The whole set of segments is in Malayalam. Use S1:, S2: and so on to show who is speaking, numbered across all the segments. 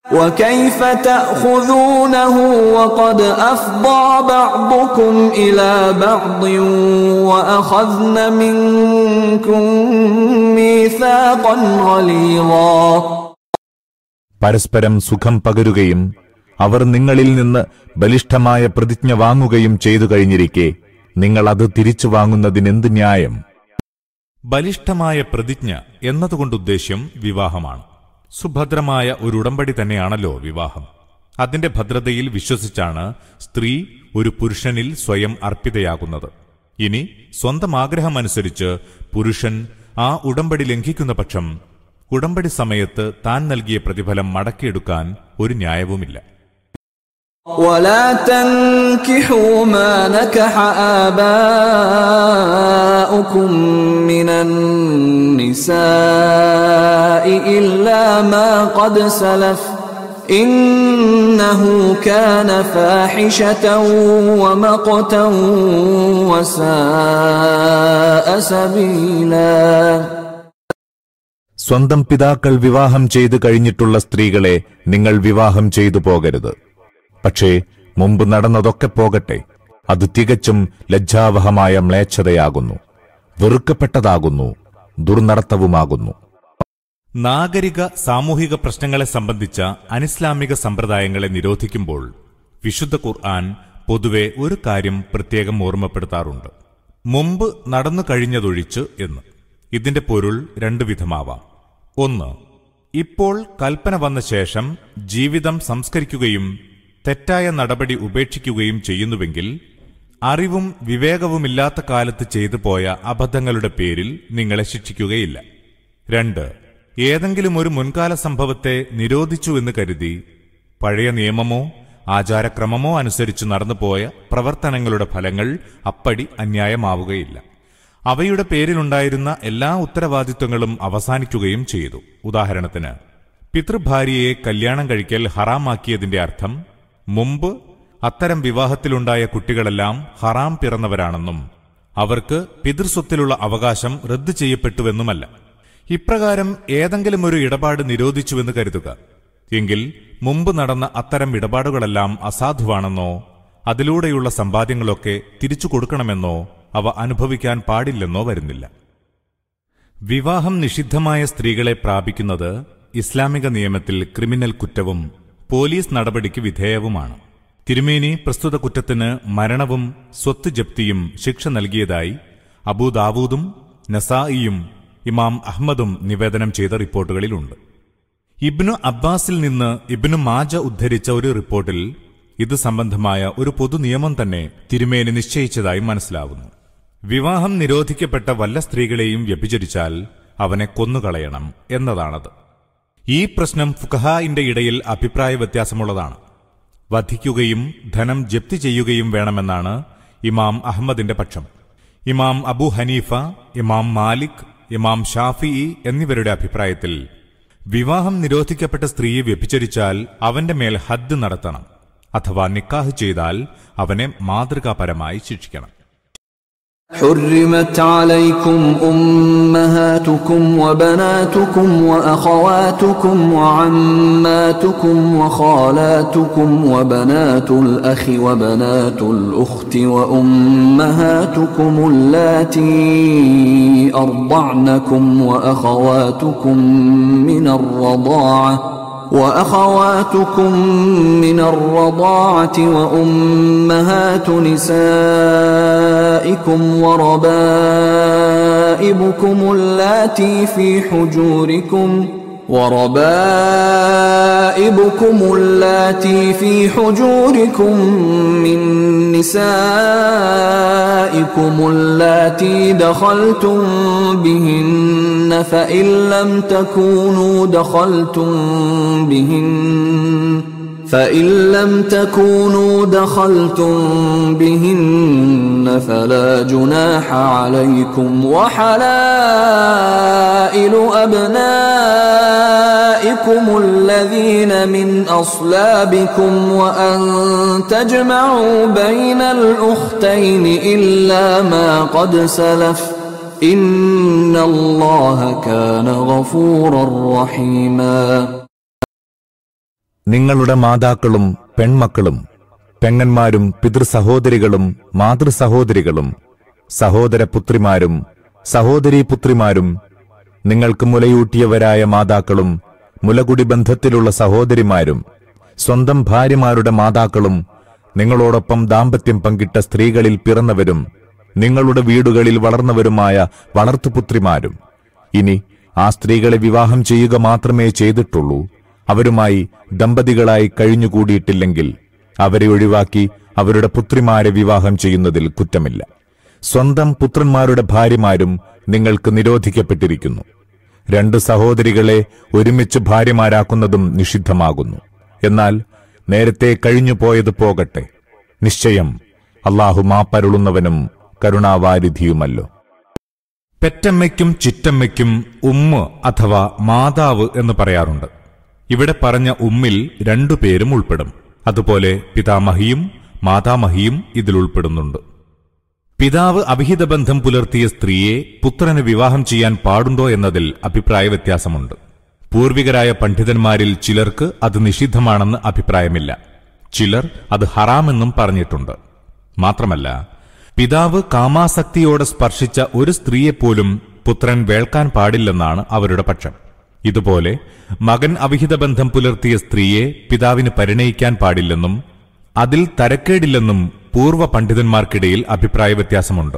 S1: وكيف تأخذونه وقد أفضى بعضكم إلى بعض وأخذن منكم ميثاقا غليظا.
S2: പരസ്പരം സുഖം പകരുകയും അവർ നിങ്ങളിൽ നിന്ന് ബലിഷ്ഠമായ പ്രതിജ്ഞ വാങ്ങുകയും ചെയ്തു കഴിഞ്ഞിരിക്കെ നിങ്ങൾ അത് തിരിച്ചു വാങ്ങുന്നതിനെന്ത് ന്യായം?
S3: ബലിഷ്ഠമായ പ്രതിജ്ഞ എന്നതുകൊണ്ടുദ്ദേശ്യം വിവാഹമാണ്. സുഭദ്രമായ ഒരു ഉടമ്പടി തന്നെയാണല്ലോ വിവാഹം. അതിന്റെ ഭദ്രതയിൽ വിശ്വസിച്ചാണ് സ്ത്രീ ഒരു പുരുഷനിൽ സ്വയം അർപ്പിതയാകുന്നത്. ഇനി സ്വന്തം ആഗ്രഹമനുസരിച്ച് പുരുഷൻ ആ ഉടമ്പടി ലംഘിക്കുന്ന പക്ഷം ഉടമ്പടി സമയത്ത് താൻ നൽകിയ പ്രതിഫലം മടക്കിയെടുക്കാൻ ഒരു ന്യായവുമില്ല.
S1: ولا تنكحوا ما نكح آباؤكم من النساء إلا ما قد سلف إنه كان فاحشة ومقتا وساء سبيلا.
S2: സ്വന്തം പിതാക്കൾ വിവാഹം ചെയ്തു കഴിഞ്ഞിട്ടുള്ള സ്ത്രീകളെ നിങ്ങൾ വിവാഹം ചെയ്തു പോകരുത്. പക്ഷേ മുമ്പ് നടന്നതൊക്കെ പോകട്ടെ, അത് തികച്ചും ലജ്ജാവഹമായ മ്ലേച്ഛതയാകുന്നു, വെറുക്കപ്പെട്ടതാകുന്നു, ദുർനടത്തവുമാകുന്നു.
S3: നാഗരിക സാമൂഹിക പ്രശ്നങ്ങളെ സംബന്ധിച്ച അനിസ്ലാമിക സമ്പ്രദായങ്ങളെ നിരോധിക്കുമ്പോൾ വിശുദ്ധ ഖുർആൻ പൊതുവെ ഒരു കാര്യം പ്രത്യേകം ഓർമ്മപ്പെടുത്താറുണ്ട്: മുമ്പ് നടന്നു കഴിഞ്ഞതൊഴിച്ച് എന്ന്. ഇതിന്റെ പൊരുൾ രണ്ടു വിധമാവാം. ഒന്ന്, ഇപ്പോൾ കൽപ്പന വന്ന ശേഷം ജീവിതം സംസ്കരിക്കുകയും തെറ്റായ നടപടി ഉപേക്ഷിക്കുകയും ചെയ്യുന്നുവെങ്കിൽ അറിവും വിവേകവുമില്ലാത്ത കാലത്ത് ചെയ്തു പോയ അബദ്ധങ്ങളുടെ പേരിൽ നിങ്ങളെ ശിക്ഷിക്കുകയില്ല. രണ്ട്, ഏതെങ്കിലും ഒരു മുൻകാല സംഭവത്തെ നിരോധിച്ചുവെന്ന് കരുതി പഴയ നിയമമോ ആചാരക്രമമോ അനുസരിച്ച് നടന്നുപോയ പ്രവർത്തനങ്ങളുടെ ഫലങ്ങൾ അപ്പടി അന്യായമാവുകയില്ല. അവയുടെ പേരിലുണ്ടായിരുന്ന എല്ലാ ഉത്തരവാദിത്വങ്ങളും അവസാനിക്കുകയും ചെയ്തു. ഉദാഹരണത്തിന്, പിതൃഭാര്യയെ കല്യാണം കഴിക്കൽ ഹറാമാക്കിയതിന്റെ അർത്ഥം മുമ്പ് അത്തരം വിവാഹത്തിലുണ്ടായ കുട്ടികളെല്ലാം ഹറാം പിറന്നവരാണെന്നും അവർക്ക് പിതൃസ്വത്തിലുള്ള അവകാശം റദ്ദു ചെയ്യപ്പെട്ടുവെന്നുമല്ല. ഇപ്രകാരം ഏതെങ്കിലും ഒരു ഇടപാട് നിരോധിച്ചുവെന്ന് കരുതുക. എങ്കിൽ മുമ്പ് നടന്ന അത്തരം ഇടപാടുകളെല്ലാം അസാധുവാണെന്നോ അതിലൂടെയുള്ള സമ്പാദ്യങ്ങളൊക്കെ തിരിച്ചു കൊടുക്കണമെന്നോ അവ അനുഭവിക്കാൻ പാടില്ലെന്നോ വരുന്നില്ല. വിവാഹം നിഷിദ്ധമായ സ്ത്രീകളെ പ്രാപിക്കുന്നത് ഇസ്ലാമിക നിയമത്തിൽ ക്രിമിനൽ കുറ്റവും പോലീസ് നടപടിക്ക് വിധേയവുമാണ്. തിരുമേനി പ്രസ്തുത കുറ്റത്തിന് മരണവും സ്വത്ത് ജപ്തിയും ശിക്ഷ നൽകിയതായി അബൂദാവൂദും നസായിയും ഇമാം അഹ്മദും നിവേദനം ചെയ്ത റിപ്പോർട്ടുകളിലുണ്ട്. ഇബ്നു അബ്ബാസിൽ നിന്ന് ഇബ്നു മാജ ഉദ്ധരിച്ച ഒരു റിപ്പോർട്ടിൽ ഇത് സംബന്ധമായ ഒരു പൊതു നിയമം തന്നെ തിരുമേനി നിശ്ചയിച്ചതായി മനസ്സിലാവുന്നു. വിവാഹം നിരോധിക്കപ്പെട്ട വല്ല സ്ത്രീകളെയും വ്യഭിചരിച്ചാൽ അവനെ കൊന്നുകളയണം എന്നതാണത്. ഈ പ്രശ്നം ഫുഖഹാഇന്റെ ഇടയിൽ അഭിപ്രായ വ്യത്യാസമുള്ളതാണ്. വധിക്കുകയും ധനം ജപ്തി ചെയ്യുകയും വേണമെന്നാണ് ഇമാം അഹ്മദിന്റെ പക്ഷം. ഇമാം അബു ഹനീഫ, ഇമാം മാലിക്, ഇമാം ഷാഫിഈ എന്നിവരുടെ അഭിപ്രായത്തിൽ വിവാഹം നിരോധിക്കപ്പെട്ട സ്ത്രീയെ വ്യഭിചരിച്ചാൽ അവന്റെ മേൽ ഹദ്ദ് നടത്തണം, അഥവാ നിക്കാഹ് ചെയ്താൽ അവനെ മാതൃകാപരമായി ശിക്ഷിക്കണം.
S1: حرمت عليكم أمهاتكم وبناتكم وأخواتكم وعماتكم وخالاتكم وبنات الأخ وبنات الأخت وأمهاتكم اللاتي أرضعنكم وأخواتكم من الرضاعة وأمهات نسائكم وربائبكم اللاتي في حجوركم من نسائكم اللاتي دخلتم بهن فإن لم تكونوا دخلتم بهن فلا جناح عليكم وحلائل أبنائكم الذين من أصلابكم وأن تجمعوا بين الأختين إلا ما قد سلف إن الله كان غفورا رحيما.
S2: നിങ്ങളുടെ മാതാക്കളും പെൺമക്കളും പെങ്ങന്മാരും പിതൃസഹോദരികളും മാതൃസഹോദരികളും സഹോദരപുത്രിമാരും സഹോദരീപുത്രിമാരും നിങ്ങൾക്ക് മുലയൂട്ടിയവരായ മാതാക്കളും മുലകുടി ബന്ധത്തിലുള്ള സഹോദരിമാരും സ്വന്തം ഭാര്യമാരുടെ മാതാക്കളും നിങ്ങളോടൊപ്പം ദാമ്പത്യം പങ്കിട്ട സ്ത്രീകളിൽ പിറന്നവരും നിങ്ങളുടെ വീടുകളിൽ വളർന്നവരുമായ വളർത്തുപുത്രിമാരും. ഇനി ആ സ്ത്രീകളെ വിവാഹം ചെയ്യുക മാത്രമേ ചെയ്തിട്ടുള്ളൂ, അവരുമായി ദമ്പതികളായി കഴിഞ്ഞുകൂടിയിട്ടില്ലെങ്കിൽ അവരെ ഒഴിവാക്കി അവരുടെ പുത്രിമാരെ വിവാഹം ചെയ്യുന്നതിൽ കുറ്റമില്ല. സ്വന്തം പുത്രന്മാരുടെ ഭാര്യമാരും നിങ്ങൾക്ക് നിരോധിക്കപ്പെട്ടിരിക്കുന്നു. 2 സഹോദരികളെ ഒരുമിച്ച് ഭാര്യമാരാക്കുന്നതും നിഷിദ്ധമാകുന്നു. എന്നാൽ നേരത്തെ കഴിഞ്ഞുപോയത് പോകട്ടെ, നിശ്ചയം അല്ലാഹു മാപ്പരുളുന്നവനും കരുണാവാരിധിയുമല്ലോ.
S3: പെറ്റമ്മയ്ക്കും ചിറ്റമ്മയ്ക്കും ഉമ്മ അഥവാ മാതാവ് എന്ന് പറയാറുണ്ട്. ഇവിടെ പറഞ്ഞ ഉമ്മിൽ 2 പേരും ഉൾപ്പെടും. അതുപോലെ പിതാമഹിയും മാതാമഹിയും ഇതിൽ ഉൾപ്പെടുന്നുണ്ട്. പിതാവ് അവിഹിത ബന്ധം പുലർത്തിയ സ്ത്രീയെ പുത്രന് വിവാഹം ചെയ്യാൻ പാടുണ്ടോ എന്നതിൽ അഭിപ്രായ വ്യത്യാസമുണ്ട്. പൂർവികരായ പണ്ഡിതന്മാരിൽ ചിലർക്ക് അത് നിഷിദ്ധമാണെന്ന് അഭിപ്രായമില്ല, ചിലർ അത് ഹറാമെന്നും പറഞ്ഞിട്ടുണ്ട്. മാത്രമല്ല, പിതാവ് കാമാസക്തിയോടെ സ്പർശിച്ച ഒരു സ്ത്രീയെപ്പോലും പുത്രൻ വേൾക്കാൻ പാടില്ലെന്നാണ് അവരുടെ പക്ഷം. ഇതുപോലെ മകൻ അവിഹിത ബന്ധം പുലർത്തിയ സ്ത്രീയെ പിതാവിന് പരിണയിക്കാൻ പാടില്ലെന്നും അതിൽ തരക്കേടില്ലെന്നും പൂർവ്വ പണ്ഡിതന്മാർക്കിടയിൽ അഭിപ്രായ വ്യത്യാസമുണ്ട്.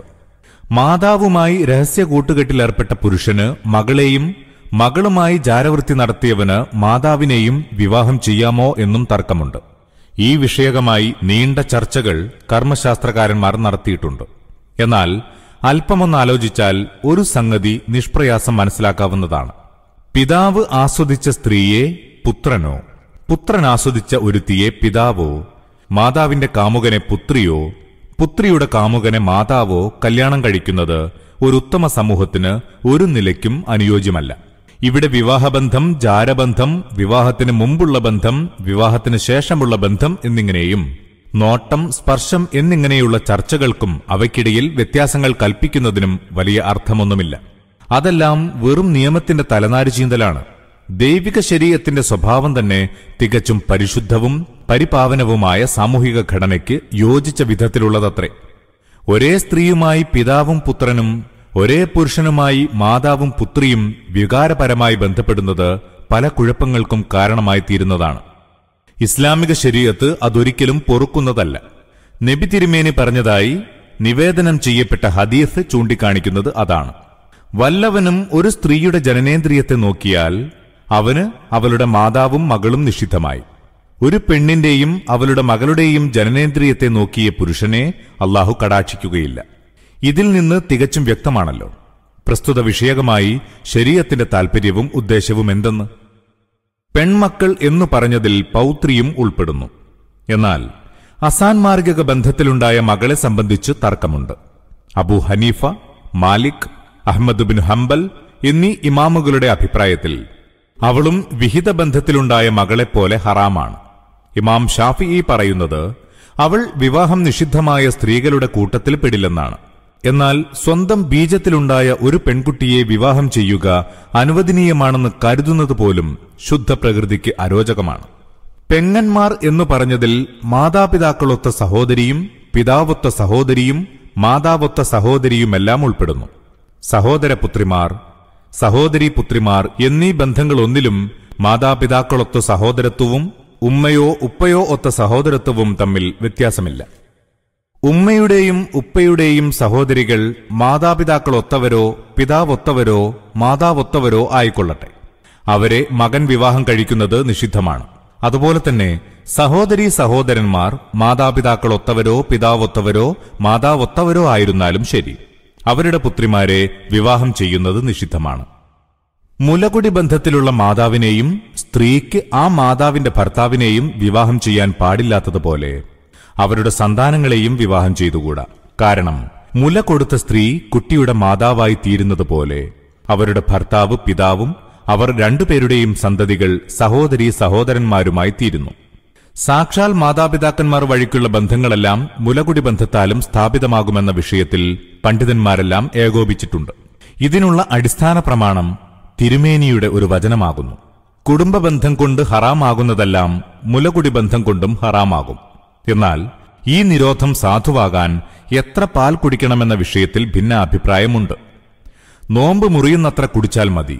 S3: മാതാവുമായി രഹസ്യ കൂട്ടുകെട്ടിലേർപ്പെട്ട പുരുഷന് മകളെയും മകളുമായി ജാരവൃത്തി നടത്തിയവന് മാതാവിനെയും വിവാഹം ചെയ്യാമോ എന്നും തർക്കമുണ്ട്. ഈ വിഷയകമായി നീണ്ട ചർച്ചകൾ കർമ്മശാസ്ത്രകാരന്മാർ നടത്തിയിട്ടുണ്ട്. എന്നാൽ അല്പമൊന്നാലോചിച്ചാൽ ഒരു സംഗതി നിഷ്പ്രയാസം മനസ്സിലാക്കാവുന്നതാണ്. പിതാവ് ആസ്വദിച്ച സ്ത്രീയെ പുത്രനോ, പുത്രൻ ആസ്വദിച്ച ഒരുത്തിയെ പിതാവോ, മാതാവിന്റെ കാമുകനെ പുത്രിയോ, പുത്രിയുടെ കാമുകനെ മാതാവോ കല്യാണം കഴിക്കുന്നത് ഒരു ഉത്തമ സമൂഹത്തിന് ഒരു നിലയ്ക്കും അനുയോജ്യമല്ല. ഇവിടെ വിവാഹബന്ധം, ജാരബന്ധം, വിവാഹത്തിന് മുമ്പുള്ള ബന്ധം, വിവാഹത്തിന് ശേഷമുള്ള ബന്ധം എന്നിങ്ങനെയും നോട്ടം, സ്പർശം എന്നിങ്ങനെയുള്ള ചർച്ചകൾക്കും അവയ്ക്കിടയിൽ വ്യത്യാസങ്ങൾ കൽപ്പിക്കുന്നതിനും വലിയ അർത്ഥമൊന്നുമില്ല. അതെല്ലാം വെറും നിയമത്തിന്റെ തലനാരി ചീന്തലാണ്. ദൈവിക ശരീഅത്തിന്റെ സ്വഭാവം തന്നെ തികച്ചും പരിശുദ്ധവും പരിപാവനവുമായ സാമൂഹിക ഘടനയ്ക്ക് യോജിച്ച വിധത്തിലുള്ളതത്രേ. ഒരേ സ്ത്രീയുമായി പിതാവും പുത്രനും, ഒരേ പുരുഷനുമായി മാതാവും പുത്രിയും വികാരപരമായി ബന്ധപ്പെടുന്നത് പല കുഴപ്പങ്ങൾക്കും കാരണമായി തീരുന്നതാണ്. ഇസ്ലാമിക ശരീഅത്ത് അതൊരിക്കലും പൊറുക്കുന്നതല്ല. നബി തിരുമേനി പറഞ്ഞതായി നിവേദനം ചെയ്യപ്പെട്ട ഹദീസ് ചൂണ്ടിക്കാണിക്കുന്നത് അതാണ്. വല്ലവനും ഒരു സ്ത്രീയുടെ ജനനേന്ദ്രിയത്തെ നോക്കിയാൽ അവന് അവളുടെ മാതാവും മകളും നിഷിദ്ധമായി. ഒരു പെണ്ണിന്റെയും അവളുടെ മകളുടെയും ജനനേന്ദ്രിയത്തെ നോക്കിയ പുരുഷനെ അല്ലാഹു കടാക്ഷിക്കുകയില്ല. ഇതിൽ നിന്ന് തികച്ചും വ്യക്തമാണല്ലോ പ്രസ്തുത വിഷയകമായി ശരീഅത്തിന്റെ താൽപര്യവും ഉദ്ദേശവും എന്തെന്ന്. പെൺമക്കൾ എന്നു പറഞ്ഞതിൽ പൗത്രിയും ഉൾപ്പെടുന്നു. എന്നാൽ അസാൻമാർഗിക ബന്ധത്തിലുണ്ടായ മകളെ സംബന്ധിച്ച് തർക്കമുണ്ട്. Abu Hanifa, Malik, Ahmad bin Hanbal എന്നീ ഇമാമുകളുടെ അഭിപ്രായത്തിൽ അവളും വിഹിത ബന്ധത്തിലുണ്ടായ മകളെപ്പോലെ ഹറാമാണ്. ഇമാം ഷാഫിഈ പറയുന്നത് അവൾ വിവാഹം നിഷിദ്ധമായ സ്ത്രീകളുടെ കൂട്ടത്തിൽ പെടില്ലെന്നാണ്. എന്നാൽ സ്വന്തം ബീജത്തിലുണ്ടായ ഒരു പെൺകുട്ടിയെ വിവാഹം ചെയ്യുക അനുവദനീയമാണെന്ന് കരുതുന്നത് പോലും ശുദ്ധ പ്രകൃതിക്ക് അരോചകമാണ്. പെങ്ങന്മാർ എന്നു പറഞ്ഞതിൽ മാതാപിതാക്കളൊത്ത സഹോദരിയും പിതാവൊത്ത സഹോദരിയും മാതാവൊത്ത സഹോദരിയുമെല്ലാം ഉൾപ്പെടുന്നു. സഹോദരപുത്രിമാർ, സഹോദരീപുത്രിമാർ എന്നീ ബന്ധങ്ങളൊന്നിലും മാതാപിതാക്കളൊത്ത സഹോദരത്വവും ഉമ്മയോ ഉപ്പയോ ഒത്ത സഹോദരത്വവും തമ്മിൽ വ്യത്യാസമില്ല. ഉമ്മയുടെയും ഉപ്പയുടെയും സഹോദരികൾ മാതാപിതാക്കളൊത്തവരോ പിതാവൊത്തവരോ മാതാവൊത്തവരോ ആയിക്കൊള്ളട്ടെ, അവരെ മകൻ വിവാഹം കഴിക്കുന്നത് നിഷിദ്ധമാണ്. അതുപോലെ തന്നെ സഹോദരീ സഹോദരന്മാർ മാതാപിതാക്കളൊത്തവരോ പിതാവൊത്തവരോ മാതാവൊത്തവരോ ആയിരുന്നാലും ശരി, അവരുടെ പുത്രിമാരെ വിവാഹം ചെയ്യുന്നത് നിഷിദ്ധമാണ്. മുലകുടി ബന്ധത്തിലുള്ള മാതാവിനെയും സ്ത്രീക്ക് ആ മാതാവിന്റെ ഭർത്താവിനെയും വിവാഹം ചെയ്യാൻ പാടില്ലാത്തതുപോലെ അവരുടെ സന്താനങ്ങളെയും വിവാഹം ചെയ്തുകൂടാ. കാരണം മുല കൊടുത്ത സ്ത്രീ കുട്ടിയുടെ മാതാവായി തീരുന്നത് പോലെ അവരുടെ ഭർത്താവ് പിതാവും അവർ രണ്ടുപേരുടെയും സന്തതികൾ സഹോദരീ സഹോദരന്മാരുമായി തീരുന്നു. സാക്ഷാൽ മാതാപിതാക്കന്മാർ വഴിക്കുള്ള ബന്ധങ്ങളെല്ലാം മുലകുടി ബന്ധത്താലും സ്ഥാപിതമാകുമെന്ന വിഷയത്തിൽ പണ്ഡിതന്മാരെല്ലാം ഏകോപിച്ചിട്ടുണ്ട്. ഇതിനുള്ള അടിസ്ഥാന പ്രമാണം തിരുമേനിയുടെ ഒരു വചനമാകുന്നു. കുടുംബബന്ധം കൊണ്ട് ഹറാമാകുന്നതെല്ലാം മുലകുടി ബന്ധം കൊണ്ടും ഹറാമാകും. എന്നാൽ ഈ നിരോധം സാധുവാകാൻ എത്ര പാൽ കുടിക്കണമെന്ന വിഷയത്തിൽ ഭിന്നാഭിപ്രായമുണ്ട്. നോമ്പ് മുറിയുന്നത്ര കുടിച്ചാൽ മതി,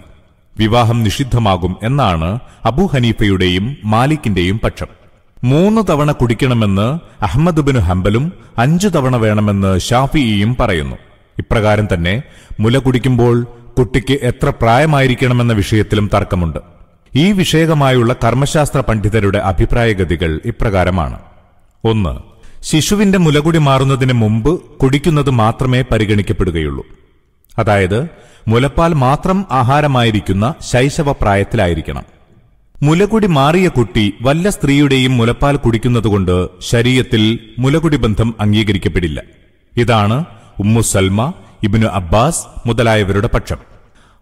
S3: വിവാഹം നിഷിദ്ധമാകും എന്നാണ് അബൂ ഹനീഫയുടെയും മാലിക്കിന്റെയും പക്ഷം. 3 തവണ കുടിക്കണമെന്ന് അഹ്മദ് ബിൻ ഹംബലും 5 തവണ വേണമെന്ന് ഷാഫിഈയും പറയുന്നു. ഇപ്രകാരം തന്നെ മുല കുടിക്കുമ്പോൾ കുട്ടിക്ക് എത്ര പ്രായമായിരിക്കണമെന്ന വിഷയത്തിലും തർക്കമുണ്ട്. ഈ വിഷയകമായുള്ള കർമ്മശാസ്ത്ര പണ്ഡിതരുടെ അഭിപ്രായഗതികൾ ഇപ്രകാരമാണ്. 1. ശിശുവിന്റെ മുലകുടി മാറുന്നതിന് മുമ്പ് കുടിക്കുന്നത് മാത്രമേ പരിഗണിക്കപ്പെടുകയുള്ളൂ. അതായത് മുലപ്പാൽ മാത്രം ആഹാരമായിരിക്കുന്ന ശൈശവപ്രായത്തിലായിരിക്കണം. മുലകുടി മാറിയ കുട്ടി വല്ല സ്ത്രീയുടെയും മുലപ്പാൽ കുടിക്കുന്നതുകൊണ്ട് ശരീഅത്തിൽ മുലകുടി ബന്ധം അംഗീകരിക്കപ്പെടില്ല. ഇതാണ് ഉമ്മു സൽമ, ഇബ്നു അബ്ബാസ് മുതലായവരുടെ പക്ഷം.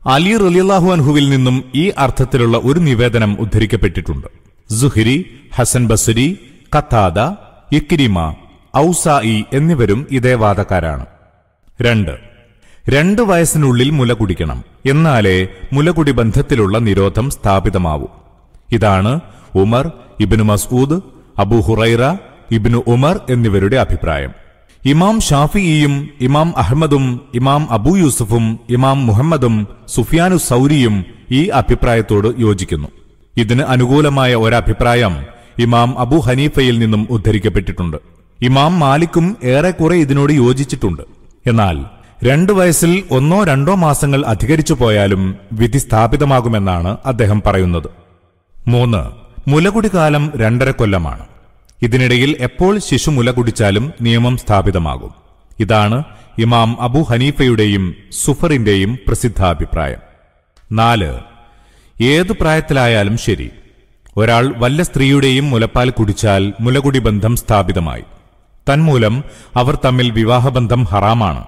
S3: അലി റളിയല്ലാഹു അൻഹുവിൽ നിന്നും ഈ അർത്ഥത്തിലുള്ള ഒരു നിവേദനം ഉദ്ധരിക്കപ്പെട്ടിട്ടുണ്ട്. സുഹ്രി, ഹസൻ ബസ്രി, ഖത്താദ, ഇക്രിമ, ഔസായി എന്നിവരും ഇതേ വാദക്കാരാണ്. 2 വയസ്സിനുള്ളിൽ മുല കുടിക്കണം, എന്നാലേ മുലകുടി ബന്ധത്തിലുള്ള നിരോധം സ്ഥാപിതമാവൂ. ഇതാണ് ഉമർ, ഇബ്നു മസ്ഊദ്, അബൂ ഹുറൈറ, ഇബ്നു ഉമർ എന്നിവരുടെ അഭിപ്രായം. ഇമാം ഷാഫിഈയും ഇമാം അഹ്മദും ഇമാം അബൂ യൂസുഫും ഇമാം മുഹമ്മദും സുഫ്യാനു സൗരിയും ഈ അഭിപ്രായത്തോട് യോജിക്കുന്നു. ഇതിന് അനുകൂലമായ ഒരഭിപ്രായം ഇമാം അബൂ ഹനീഫയിൽ നിന്നും ഉദ്ധരിക്കപ്പെട്ടിട്ടുണ്ട്. ഇമാം മാലിക്കും ഏറെക്കുറെ ഇതിനോട് യോജിച്ചിട്ടുണ്ട്. എന്നാൽ 2 വയസ്സിൽ 1-2 മാസങ്ങൾ അധികരിച്ചു പോയാലും വിധി സ്ഥാപിതമാകുമെന്നാണ് അദ്ദേഹം പറയുന്നത്. 3. മുലകുടി കാലം 2.5 കൊല്ലമാണ്. ഇതിനിടയിൽ എപ്പോൾ ശിശു മുല കുടിച്ചാലും നിയമം സ്ഥാപിതമാകും. ഇതാണ് ഇമാം അബൂ ഹനീഫയുടെയും സുഫറിന്റെയും പ്രസിദ്ധാഭിപ്രായം. 4. ഏതു പ്രായത്തിലായാലും ശരി, ഒരാൾ വല്ല സ്ത്രീയുടെയും മുലപ്പാൽ കുടിച്ചാൽ മുലകുടി ബന്ധം സ്ഥാപിതമായി. തന്മൂലം അവർ തമ്മിൽ വിവാഹബന്ധം ഹറാമാണ്.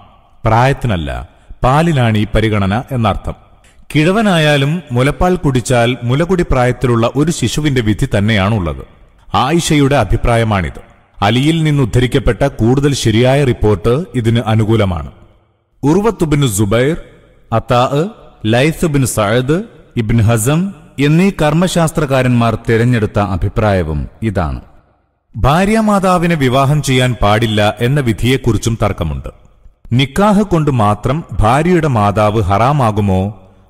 S3: പ്രായത്തിനല്ല, പാലിനാണ് ഈ പരിഗണന എന്നർത്ഥം. കിഴവനായാലും മുലപ്പാൽ കുടിച്ചാൽ മുലകുടി പ്രായത്തിലുള്ള ഒരു ശിശുവിന്റെ വിധി തന്നെയാണുള്ളത്. ആയിഷയുടെ അഭിപ്രായമാണിത്. അലിയിൽ നിന്നുദ്ധരിക്കപ്പെട്ട കൂടുതൽ ശരിയായ റിപ്പോർട്ട് ഇതിന് അനുകൂലമാണ്. ഉർവത്ത് ബിൻ സുബൈർ, അതാ, ലൈസ് ബിൻ സഅദ്, ഇബ്ൻ ഹസം എന്നീ കർമ്മശാസ്ത്രകാരന്മാർ തിരഞ്ഞെടുത്ത അഭിപ്രായവും ഇതാണ്. ഭാര്യാമാതാവിനെ വിവാഹം ചെയ്യാൻ പാടില്ല എന്ന വിധിയെക്കുറിച്ചും തർക്കമുണ്ട്. നിക്കാഹ് കൊണ്ട് മാത്രം ഭാര്യയുടെ മാതാവ് ഹറാമാകുമോ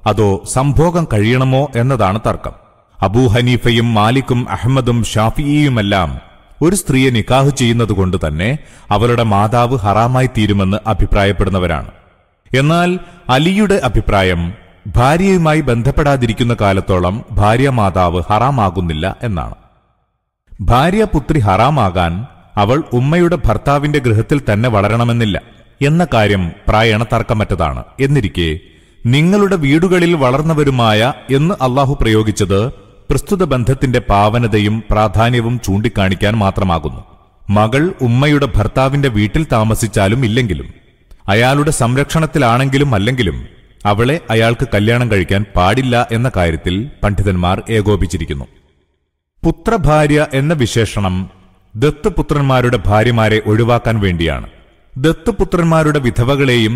S3: അതോ സംഭോഗം കഴിയണമോ എന്നതാണ് തർക്കം. അബൂ ഹനീഫയും മാലിക്കും അഹ്മദും ഷാഫിഈയുമെല്ലാം ഒരു സ്ത്രീയെ നിക്കാഹ് ചെയ്യുന്നതുകൊണ്ട് തന്നെ അവളുടെ മാതാവ് ഹറാമായി തീരുമെന്ന് അഭിപ്രായപ്പെടുന്നവരാണ്. എന്നാൽ അലിയുടെ അഭിപ്രായം ഭാര്യയുമായി ബന്ധപ്പെടാതിരിക്കുന്ന കാലത്തോളം ഭാര്യാമാതാവ് ഹറാമാകുന്നില്ല എന്നാണ്. ഭാര്യാപുത്രി ഹറാമാകാൻ അവൾ ഉമ്മയുടെ ഭർത്താവിന്റെ ഗൃഹത്തിൽ തന്നെ വളരണമെന്നില്ല എന്ന കാര്യം പ്രായണ തർക്കമറ്റതാണ്. എന്നിരിക്കെ നിങ്ങളുടെ വീടുകളിൽ വളർന്നവരുമായ എന്ന് അള്ളാഹു പ്രയോഗിച്ചത് പ്രസ്തുത ബന്ധത്തിന്റെ പാവനതയും പ്രാധാന്യവും ചൂണ്ടിക്കാണിക്കാൻ മാത്രമാകുന്നു. മകൾ ഉമ്മയുടെ ഭർത്താവിന്റെ വീട്ടിൽ താമസിച്ചാലും ഇല്ലെങ്കിലും, അയാളുടെ സംരക്ഷണത്തിലാണെങ്കിലും അല്ലെങ്കിലും അവളെ അയാൾക്ക് കല്യാണം കഴിക്കാൻ പാടില്ല എന്ന കാര്യത്തിൽ പണ്ഡിതന്മാർ ഏകോപിച്ചിരിക്കുന്നു. പുത്രഭാര്യ എന്ന വിശേഷണം ദത്തുപുത്രന്മാരുടെ ഭാര്യമാരെ ഒഴിവാക്കാൻ വേണ്ടിയാണ്. ദത്തുപുത്രന്മാരുടെ വിധവകളെയും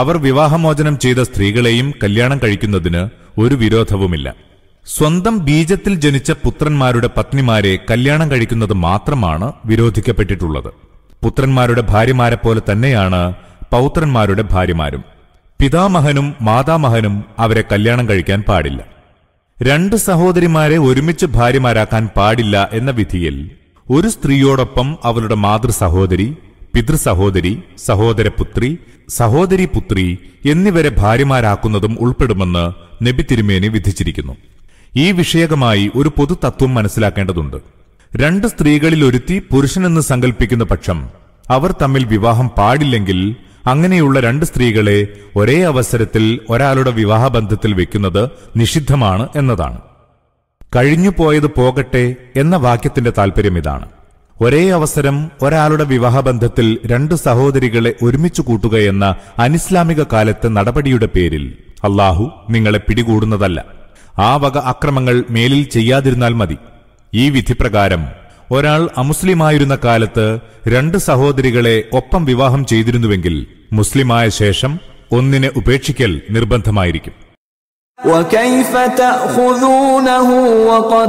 S3: അവർ വിവാഹമോചനം ചെയ്ത സ്ത്രീകളെയും കല്യാണം കഴിക്കുന്നതിന് ഒരു വിരോധവുമില്ല. സ്വന്തം ബീജത്തിൽ ജനിച്ച പുത്രന്മാരുടെ പത്നിമാരെ കല്യാണം കഴിക്കുന്നത് മാത്രമാണ് വിരോധിക്കപ്പെട്ടിട്ടുള്ളത്. പുത്രന്മാരുടെ ഭാര്യമാരെപ്പോലെ തന്നെയാണ് പൗത്രന്മാരുടെ ഭാര്യമാരും. പിതാമഹനും മാതാമഹനും അവരെ കല്യാണം കഴിക്കാൻ പാടില്ല. 2 സഹോദരിമാരെ ഒരുമിച്ച് ഭാര്യമാരാക്കാൻ പാടില്ല എന്ന വിധിയിൽ ഒരു സ്ത്രീയോടൊപ്പം അവളുടെ മാതൃ സഹോദരി, പിതൃസഹോദരി, സഹോദരപുത്രി, സഹോദരി പുത്രി എന്നിവരെ ഭാര്യമാരാക്കുന്നതും ഉൾപ്പെടുമെന്ന് നബി തിരുമേനി വിധിച്ചിരിക്കുന്നു. ഈ വിഷയകമായി ഒരു പൊതു തത്വം മനസ്സിലാക്കേണ്ടതുണ്ട്. 2 സ്ത്രീകളിൽ ഒരുത്തി പുരുഷനെന്ന് സങ്കല്പിക്കുന്ന പക്ഷം അവർ തമ്മിൽ വിവാഹം പാടില്ലെങ്കിൽ അങ്ങനെയുള്ള 2 സ്ത്രീകളെ ഒരേ അവസരത്തിൽ ഒരാളുടെ വിവാഹബന്ധത്തിൽ വെക്കുന്നത് നിഷിദ്ധമാണ് എന്നതാണ്. കഴിഞ്ഞുപോയത് പോകട്ടെ എന്ന വാക്യത്തിന്റെ താൽപര്യം ഇതാണ്. ഒരേ അവസരം ഒരാളുടെ വിവാഹബന്ധത്തിൽ 2 സഹോദരികളെ ഒരുമിച്ചു കൂട്ടുകയെന്ന അനിസ്ലാമിക കാലത്തെ നടപടിയുടെ പേരിൽ അള്ളാഹു നിങ്ങളെ പിടികൂടുന്നതല്ല. ആ വക അക്രമങ്ങൾ മേലിൽ ചെയ്യാതിരുന്നാൽ മതി. ഈ വിധിപ്രകാരം ഒരാൾ അമുസ്ലിമായിരുന്ന കാലത്ത് 2 സഹോദരികളെ ഒപ്പം വിവാഹം ചെയ്തിരുന്നുവെങ്കിൽ മുസ്ലിമായ ശേഷം ഒന്നിനെ ഉപേക്ഷിക്കൽ നിർബന്ധമായിരിക്കും.
S1: وكيف تأخذونه وقد